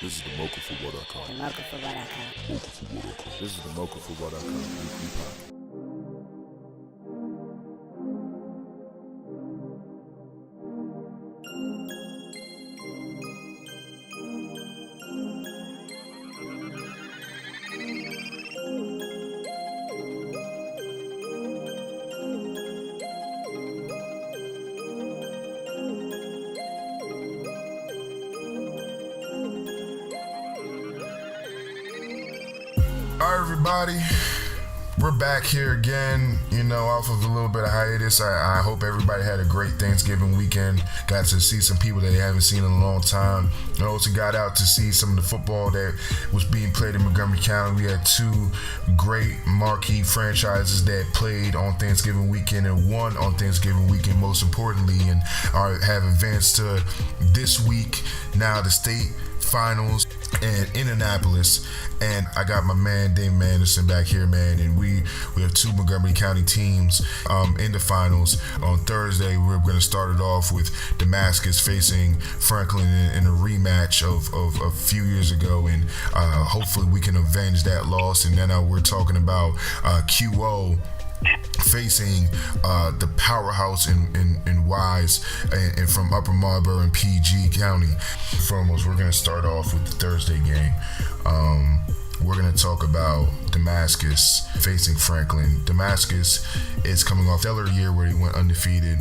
This is the Mocha for What I Call. The Mocha for What I Call. Mocha for What I Call. This is the Mocha for What I Call weekly podcast. Alright, everybody, we're back here again, off of a little bit of hiatus. I hope everybody had a great Thanksgiving weekend. Got to see some people that they haven't seen in a long time. And also got out to see some of the football that was being played in Montgomery County. We had two great marquee franchises that played on Thanksgiving weekend and won on Thanksgiving weekend, most importantly, and have advanced to this week, now the state finals in Indianapolis. And I got my man Damon Anderson back here, man, and we have two Montgomery County teams in the finals. On Thursday, we're going to start it off with Damascus facing Franklin in a rematch of a few years ago, and hopefully we can avenge that loss. And then we're talking about QO facing the powerhouse in Wise and from Upper Marlboro and PG County. Foremost, we're going to start off with the Thursday game. We're going to talk about Damascus facing Franklin. Damascus is coming off a stellar year where he went undefeated.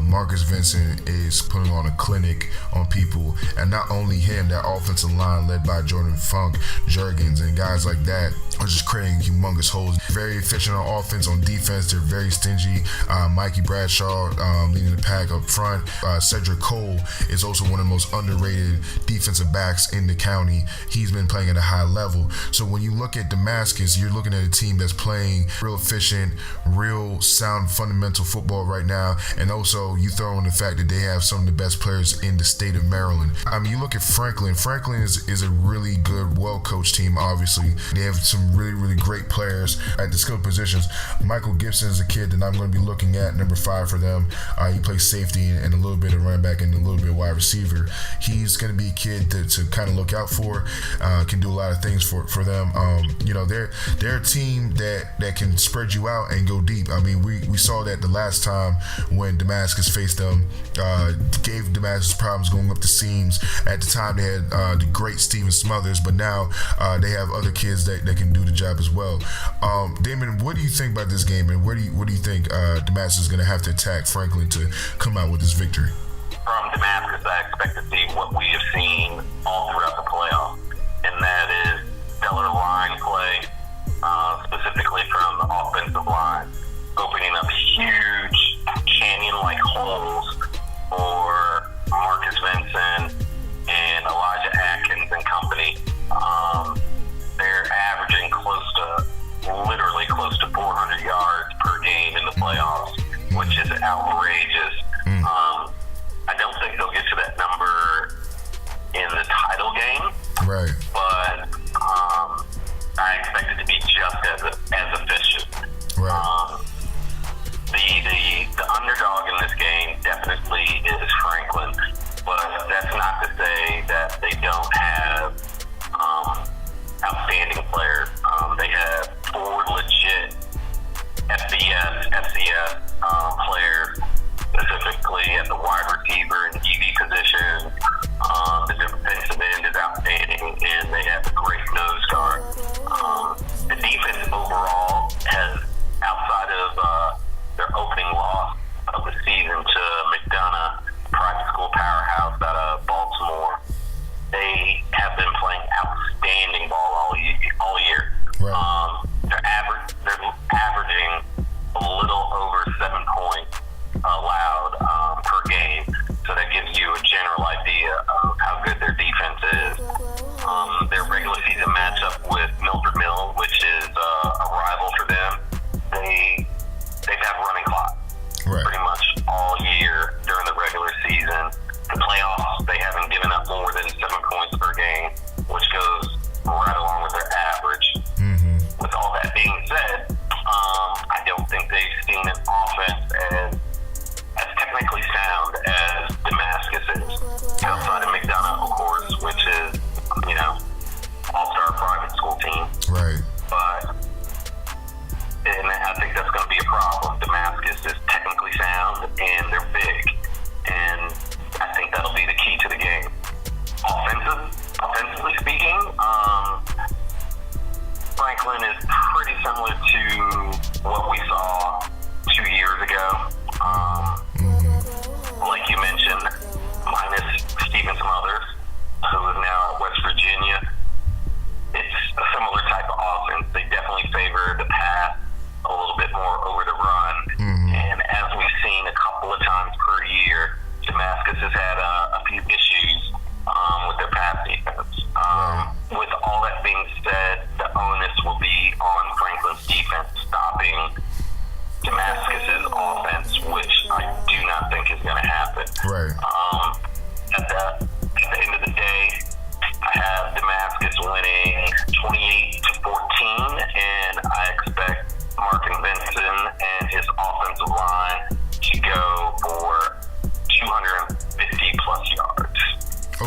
Marcus Vincent is putting on a clinic on people. And not only him, that offensive line led by Jordan Funk, Juergens, and guys like that are just creating humongous holes. Very efficient on offense. On defense, they're very stingy. Mikey Bradshaw leading the pack up front. Cedric Cole is also one of the most underrated defensive backs in the county. He's been playing at a high level. So when you look at Damascus, you're looking at a team that's playing real efficient, real sound fundamental football right now. And also you throw in the fact that they have some of the best players in the state of Maryland. I mean, you look at Franklin. Franklin is a really good, well-coached team, obviously. They have some really, really great players at the skill positions. Michael Gibson is a kid that I'm going to be looking at, number 5 for them. He plays safety and a little bit of running back and a little bit of wide receiver. He's going to be a kid to kind of look out for. Can do a lot of things for them. They're a team that can spread you out and go deep. I mean, we saw that the last time when Damascus faced them, gave Damascus problems going up the seams. At the time, they had the great Steven Smothers, but now they have other kids that can do the job as well. Damon, what do you think about this game, and what do you think Damascus is going to have to attack Franklin to come out with this victory? From Damascus, I expect to see what we have seen all throughout the playoffs, and that is stellar line play, specifically from the offensive line, opening up huge canyon-like holes for Marcus Vincent and Elijah Atkins and company. They're averaging literally close to 400 yards per game in the playoffs, which is outrageous. I don't think they'll get to that number in the title game.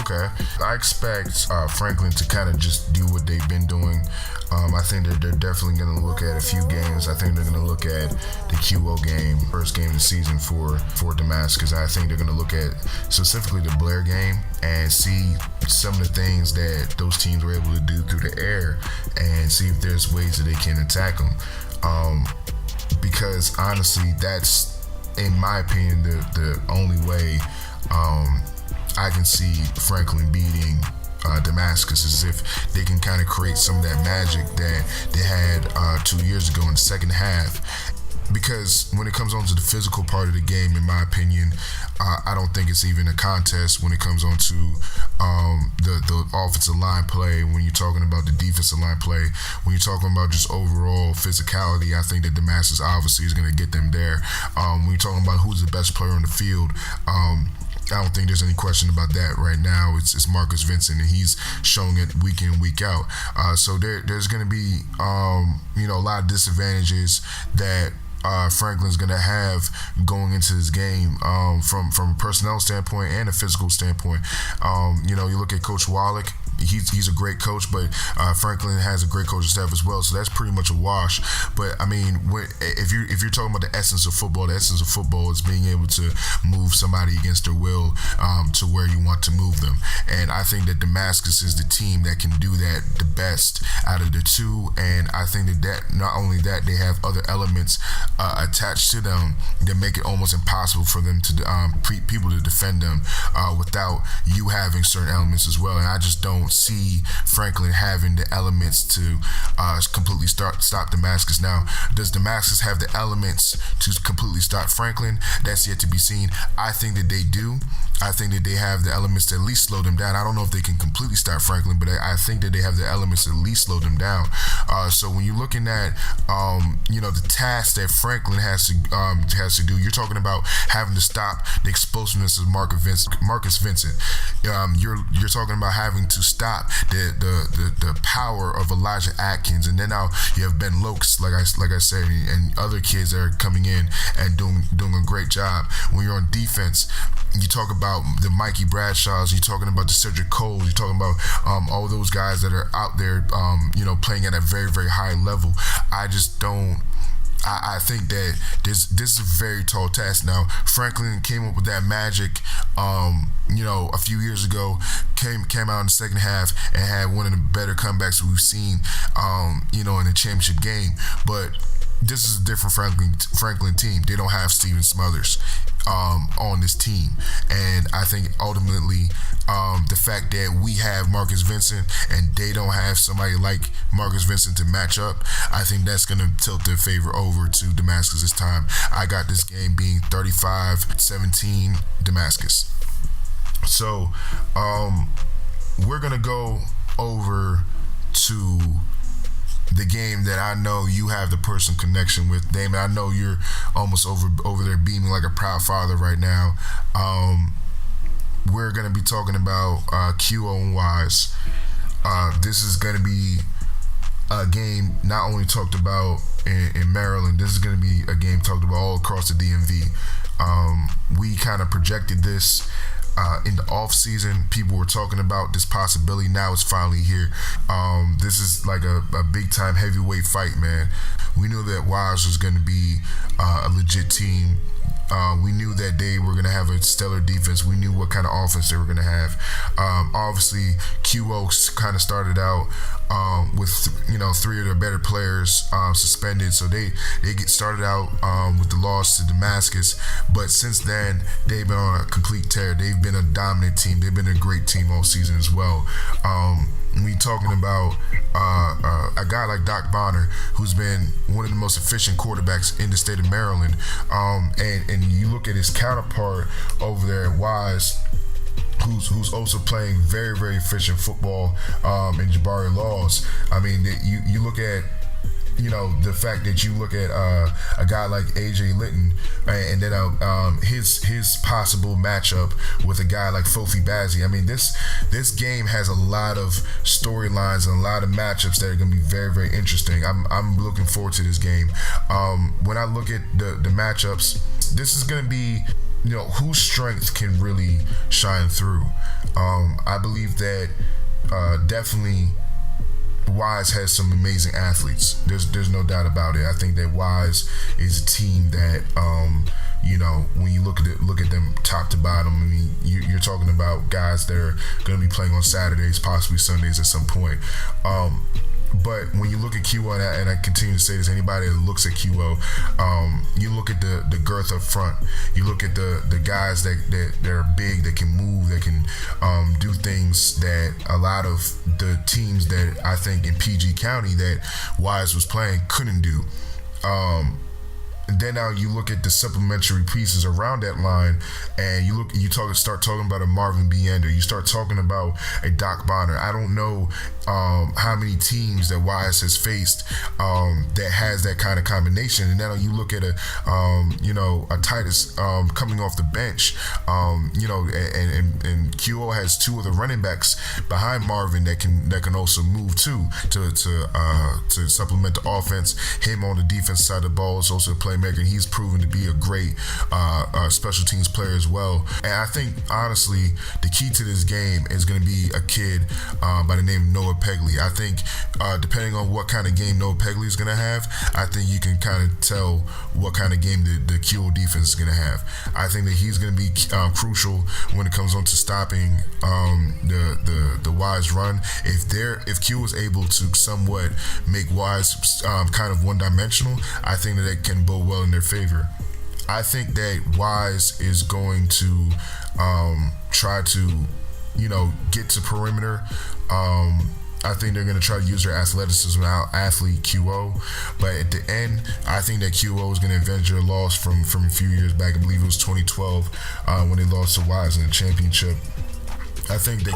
Okay. I expect Franklin to kind of just do what they've been doing. I think they're definitely going to look at a few games. I think they're going to look at the QO game, first game of the season for Damascus. I think they're going to look at specifically the Blair game and see some of the things that those teams were able to do through the air and see if there's ways that they can attack them. Because honestly, that's, in my opinion, the only way I can see Franklin beating Damascus is if they can kind of create some of that magic that they had 2 years ago in the second half. Because when it comes on to the physical part of the game, in my opinion, I don't think it's even a contest when it comes on to the offensive line play. When you're talking about the defensive line play, when you're talking about just overall physicality, I think that Damascus obviously is going to get them there. When you're talking about who's the best player on the field, I don't think there's any question about that right now. It's Marcus Vincent, and he's showing it week in, week out. So there's going to be a lot of disadvantages that Franklin's going to have going into this game from a personnel standpoint and a physical standpoint. You look at Coach Wallach. He's a great coach, but Franklin has a great coaching staff as well, so that's pretty much a wash. But I mean, if you're talking about the essence of football is being able to move somebody against their will to where you want to move them. And I think that Damascus is the team that can do that the best out of the two. And I think that not only that, they have other elements attached to them that make it almost impossible for them to people to defend them without you having certain elements as well. And I just don't see Franklin having the elements to completely stop Damascus. Now, does Damascus have the elements to completely stop Franklin? That's yet to be seen. I think that they do. I think that they have the elements to at least slow them down. I don't know if they can completely stop Franklin, but I think that they have the elements to at least slow them down. So when you're looking at the task that Franklin has to do, you're talking about having to stop the explosiveness of Marcus Vincent. You're talking about having to stop the power of Elijah Atkins, and then now you have Ben Lokes, like I said, and other kids that are coming in and doing a great job. When you're on defense, you talk about the Mikey Bradshaws, you're talking about the Cedric Coles, you're talking about all those guys that are out there, playing at a very, very high level. I think that this is a very tall task. Now, Franklin came up with that magic, a few years ago, came out in the second half and had one of the better comebacks we've seen, in a championship game. But this is a different Franklin team. They don't have Steven Smothers on this team, and I think ultimately the fact that we have Marcus Vincent and they don't have somebody like Marcus Vincent to match up, I think that's going to tilt their favor over to Damascus this time. I got this game being 35-17 Damascus. So we're going to go over to the game that I know you have the personal connection with. Damon, I know you're almost over there beaming like a proud father right now. We're going to be talking about QO and Wise. This is going to be a game not only talked about in Maryland, this is going to be a game talked about all across the DMV. We kind of projected this in the off season. People were talking about this possibility. Now it's finally here. This is like a big time heavyweight fight, man. We knew that Wise was going to be a legit team. We knew that they were going to have a stellar defense. We knew what kind of offense they were going to have. Obviously, QO kind of started out with three of their better players suspended, so they get started out with the loss to Damascus. But since then, they've been on a complete tear. They've been a dominant team. They've been a great team all season as well. We talking about a guy like Doc Bonner, who's been one of the most efficient quarterbacks in the state of Maryland, and you look at his counterpart over there at Wise, who's also playing very, very efficient football in Jabari Laws. I mean, you look at the fact that you look at a guy like AJ Litton, and then his possible matchup with a guy like Fofi Bazzi. I mean, this game has a lot of storylines and a lot of matchups that are going to be very, very interesting. I'm looking forward to this game. When I look at the matchups, this is going to be whose strength can really shine through. I believe that definitely Wise has some amazing athletes. There's no doubt about it. I think that Wise is a team that when you look at them top to bottom, I mean, you're talking about guys that are going to be playing on Saturdays, possibly Sundays at some point. But when you look at QO, and I continue to say this, anybody that looks at QO, you look at the girth up front. You look at the guys that are big, that can move, that can do things that a lot of the teams that I think in PG County that Wise was playing couldn't do. And then now you look at the supplementary pieces around that line, and start talking about a Marvin Biender. You start talking about a Doc Bonner. I don't know how many teams that Wise has faced that has that kind of combination. And now you look at a Titus coming off the bench, and QO has two of the running backs behind Marvin that can also move too to supplement the offense. Him on the defense side of the ball is also a playmaker. He's proven to be a great special teams player as well. And I think, honestly, the key to this game is going to be a kid by the name of Noah Pegley. I think depending on what kind of game Noah Pegley is going to have, I think you can kind of tell what kind of game the QO defense is going to have. I think that he's going to be crucial when it comes on to stopping the Wise run. If QO is able to somewhat make Wise kind of one-dimensional, I think that it can bode well in their favor. I think that Wise is going to try to, get to perimeter. I think they're going to try to use their athleticism out athlete QO, but at the end, I think that QO is going to avenge their loss from a few years back. I believe it was 2012 when they lost to Wise in the championship. I think that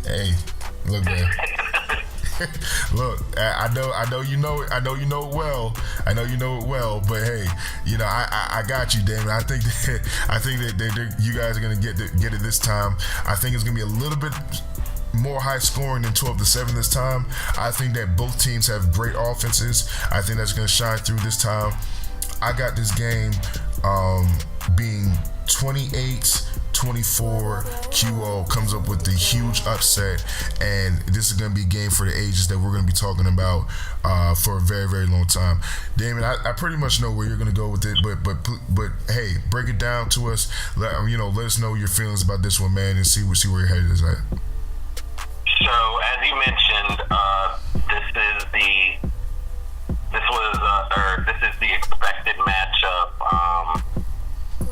hey, look, man. Look, I know you know it. I know you know it well. But hey, I got you, Damon. I think that you guys are gonna get it this time. I think it's gonna be a little bit more high scoring than 12-7 this time. I think that both teams have great offenses. I think that's gonna shine through this time. I got this game being 28-24. QO comes up with the huge upset, and this is going to be a game for the ages that we're going to be talking about for a very, very long time. Damon, I pretty much know where you're going to go with it, but hey, break it down to us. Let us know your feelings about this one, man, and see where your head is at. So, as you mentioned, this is the expected matchup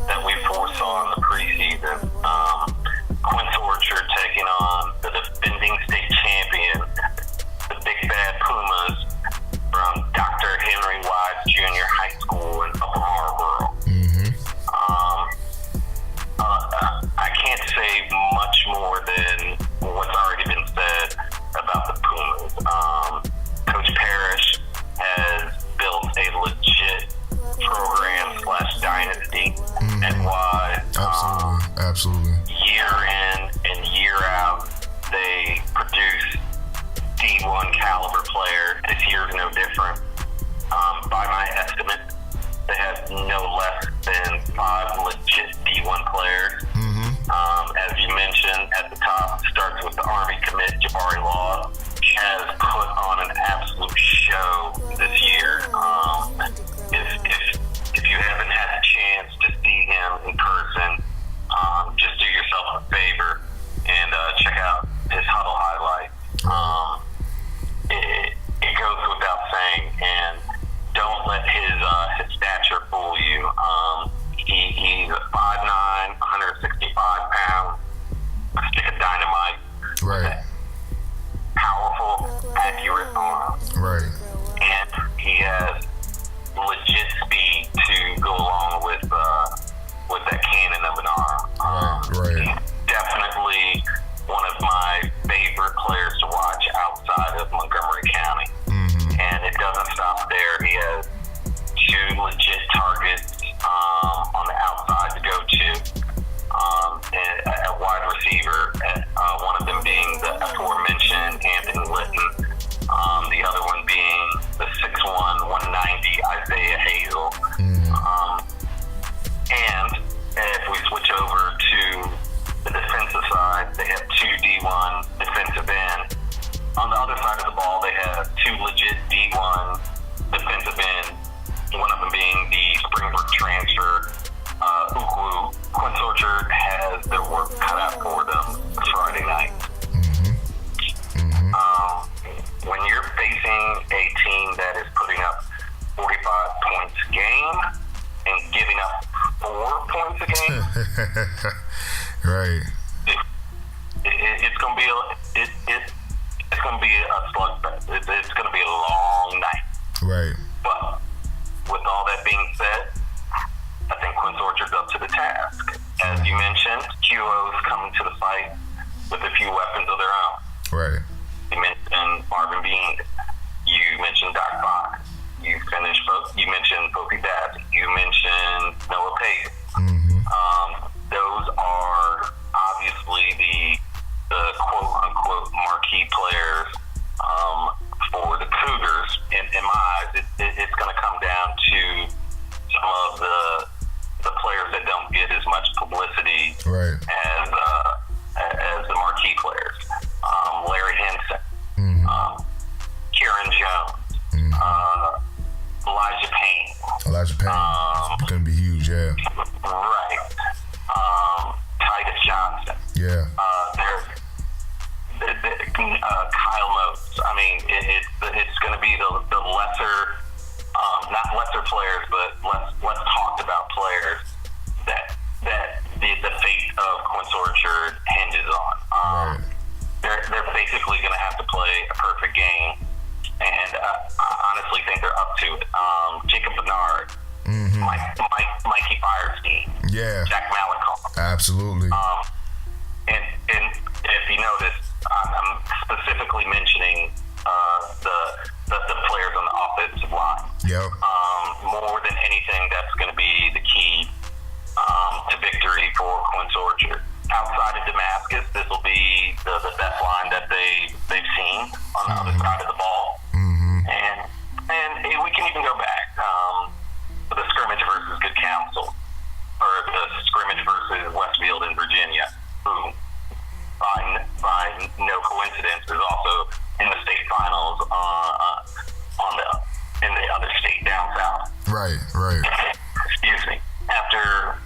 that we foresaw in the preseason. Quince Orchard taking on the defending state champion, the Big Bad Pumas from Dr. Henry Wise Jr. High School in Upper Marlboro. Mm-hmm. I can't say much more than what's already been said about the Pumas. Coach Parrish has built a legit program/dynasty at Wise. Absolutely. Year in and year out, they produce D1 caliber players. This year is no different. By my estimate, they have no less than 5 legit D1 players. Mm-hmm. As you mentioned at the top, starts with the Army commit Jabari Law. Has put on an absolute show this year. If you haven't had a chance to see him in person, just do yourself a favor and check out his huddle highlights. It goes without saying, and don't let his stature fool you. He's 5'9", 165 pounds, a stick of dynamite. Right. it's gonna be a slugfest. It's gonna be a long night. Right. But with all that being said, I think Quince Orchard's up to the task. As you mentioned, QO's coming to the fight with a few weapons of their own. Right. You mentioned Marvin Bean. You mentioned Doc Fox. You mentioned Kofi Babb. You mentioned Noah Pagan. Those are obviously the quote-unquote marquee players for the Cougars. In my eyes, it's going to come down to some of the players that don't get as much publicity right. as the marquee players. Larry Henson, Kieran Jones, Elijah Payne. It's going to be huge, yeah. Right. Titus Johnson. Yeah. Kyle Motes. I mean, it's going to be the lesser, not lesser players, but less talked about players that the fate of Quince Orchard hinges on. Right. They're basically going to have to play a perfect game, and I honestly think they're up to it. Jacob Bernard, Mikey Firestein, yeah, Jack Malakoff. Absolutely. And if you notice, I'm specifically mentioning the players on the offensive line. Yep. More than anything, that's going to be the key to victory for Quince Orchard. Outside of Damascus, this will be the best line that they've seen on the other side of the ball. And we can even go back to the scrimmage versus Good Counsel, or the scrimmage versus Westfield in Virginia, who by no coincidence is also in the state finals in the other state down south. Right. Excuse me. After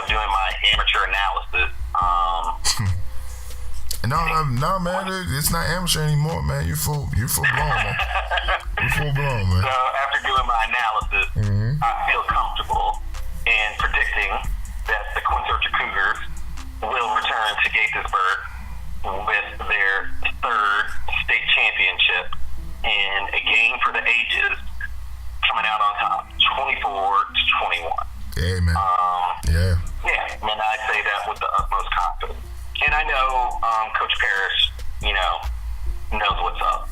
doing my amateur analysis. No, man, it's not amateur anymore, man. You're full blown, man. You're full blown, man. So after doing my analysis, I feel comfortable in predicting that the Quince Orchard Cougars will return to Gaithersburg with their third state championship in a game for the ages, coming out on top, 24-21. Yeah, man. Yeah, and I'd say that with the utmost confidence. And I know Coach Parrish, knows what's up.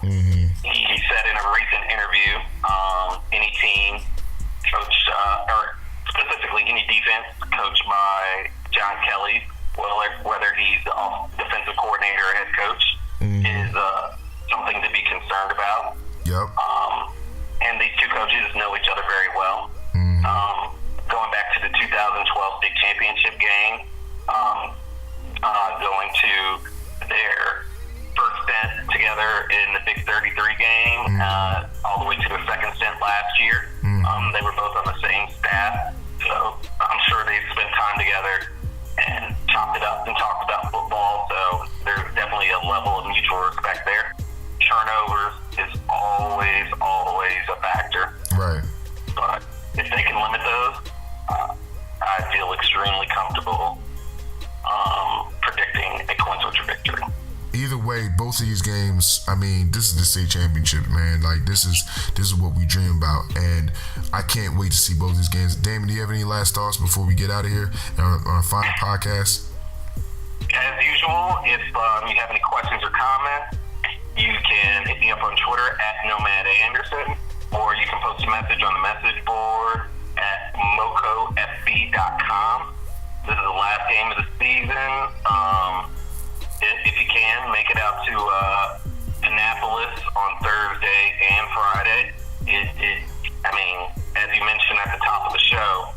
He said in a recent interview, any team coached, or specifically any defense coached by John Kelly, whether he's the defensive coordinator or head coach, is something to be concerned about. Yep. And these two coaches know each other very well. Going back to the 2012 state championship game, going to their first stint together in the Big 33 game, all the way to the second stint last year. They were both on the same staff, so I'm sure they've spent time together and chopped it up and talked about football, so there's definitely a level of mutual respect there. Turnovers is always a factor. Right. But if they can limit those, I feel extremely comfortable predicting a Quince Orchard victory. Either way, both of these games, I mean, this is the state championship, man. Like, this is what we dream about, and I can't wait to see both these games. Damon, do you have any last thoughts before we get out of here on our final podcast? As usual, if you have any questions or comments, you can hit me up on Twitter at @NomadAnderson, or you can post a message on the message board at mocofb.com. This is the last game of the season. If you can, make it out to Annapolis on Thursday and Friday. I mean, as you mentioned at the top of the show,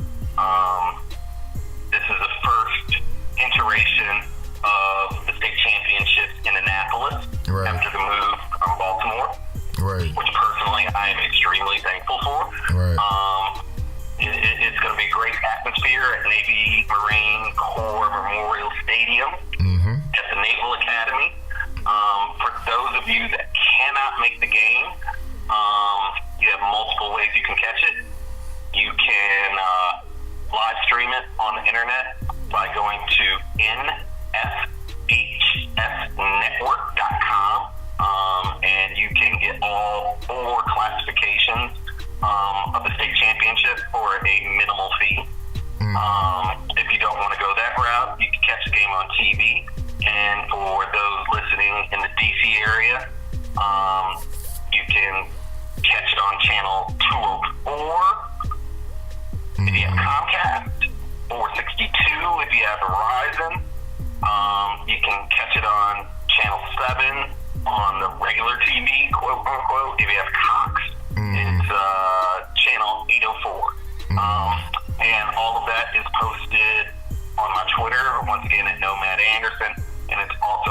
this is the first iteration of the state championships in Annapolis after the move from Baltimore, which personally I am extremely thankful for. It's going to be a great atmosphere at Navy Marine Corps Memorial Stadium at the Naval Academy. For those of you that cannot make the game, you have multiple ways you can catch it. You can live stream it on the internet by going to nfh You can catch it on channel 204 if you have Comcast, 462 if you have Verizon. You can catch it on channel 7 on the regular TV, quote unquote, if you have Cox. It's channel 804. And all of that is posted on my Twitter, once again at Nomad Anderson, and it's also